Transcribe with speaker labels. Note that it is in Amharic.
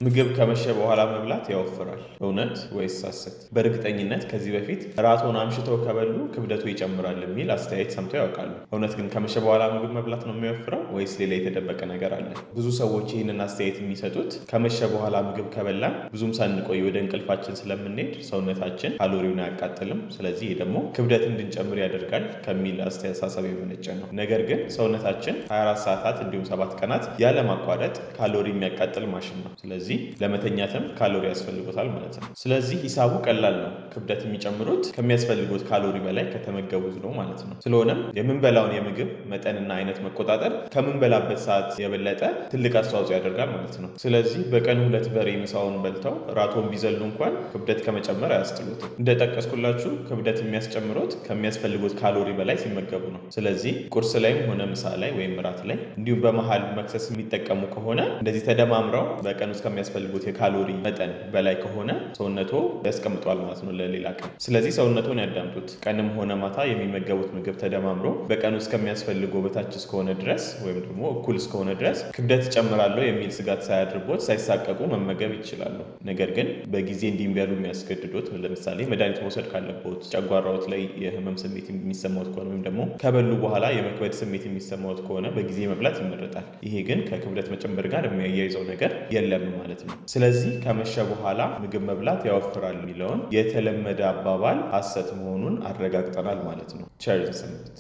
Speaker 1: ምግብ ከመሸ በኋላ መብላት ያወፍራል፣ እውነት ወይስ ሐሰት? በእርግጠኝነት ከዚህ በፊት እራትዎን አምሽተው ከበሉ ክብደቱ ይጨምራል የሚል አስተያየት ሰምተው ያውቃሉ? እውነት ግን ከመሸ በኋላ ምግብ መብላት ነው የሚወፍረው ወይስ ሌላ የተደበቀ ነገር አለ? ብዙ ሰዎች ይህንን አስተያየት የሚሰጡት ከመሸ በኋላ ምግብ ከበላን ብዙም ሳንቆይ ወደ እንቅልፋችን ስለምንሄድ ሰውነታችን ካሎሪውን አያቃጥልም፣ ስለዚህ ይህ ደግሞ ክብደት እንድንጨምር ያደርጋል ከሚል አስተሳሰብ የመነጨ ነው። ነገር ግን ሰውነታችን 24 ሰዓታት እንዲሁም 7 ቀናት ያለማቋረጥ ካሎሪ የሚያቃጥል ማሽን ነው። ስለዚህ ለመተኛትም ካሎሪ ያስፈልጎታል ማለት ነው። ስለዚህ ሂሳቡ ቀላል ነው። ክብደት የሚጨምሩት ከሚያስፈልጉት ካሎሪ በላይ ከተመገቡት ነው ማለት ነው። ስለሆነም የምንበላውን የምግብ መጠንና አይነት መቆጣጠር ከምንበላበት ሰዓት የበለጠ ትልቅ አስተዋጽኦ ያደርጋል ማለት ነው። ስለዚህ በቀን 2 በሬ ምሳውን በልተው ራቶን ቢዘሉ እንኳን ክብደት ከመጨመር አያስጥሉትም። እንደጠቀስኩላችሁ ክብደት የሚያስጨምሩት ከሚያስፈልጉት ካሎሪ በላይ ሲመገቡ ነው። ስለዚህ ቁርስ ላይም ሆነ ምሳ ላይ ወይም ራት ላይ እንዲሁም በመሃል መክሰስ የሚጠቀሙ ከሆነ እንደዚህ ተደማምረው በቀን ውስጥ ከሚያስፈልጉት የካሎሪ መጠን በላይ ከሆነ ሰውነቶ ያስቀምጧል ማለት ነው ለሌላ ቀን። ስለዚህ ሰውነቶን ያዳምጡት። ቀንም ሆነ ማታ የሚመገቡት ምግብ ተደማምሮ በቀን ውስጥ ከሚያስፈልገው በታች እስከሆነ ድረስ ወይም ደግሞ እኩል እስከሆነ ድረስ ክብደት እጨምራለሁ የሚል ስጋት ሳያድርቦት ሳይሳቀቁ መመገብ ይችላሉ። ነገር ግን በጊዜ እንዲበሉ የሚያስገድዱት ለምሳሌ መድኃኒት መውሰድ ካለቦት፣ ጨጓራዎት ላይ የህመም ስሜት የሚሰማዎት ከሆነ ወይም ደግሞ ከበሉ በኋላ የመክበድ ስሜት የሚሰማዎት ከሆነ በጊዜ መብላት ይመረጣል። ይሄ ግን ከክብደት መጨመር ጋር የሚያያይዘው ነገር የለም ማለት ነው። ስለዚህ ከመሸ በኋላ ምግብ መብላት ያወፍራል የሚለውን የተለመደ አባባል ሐሰት መሆኑን አረጋግጠናል ማለት ነው። ቸር ሰንብቱ።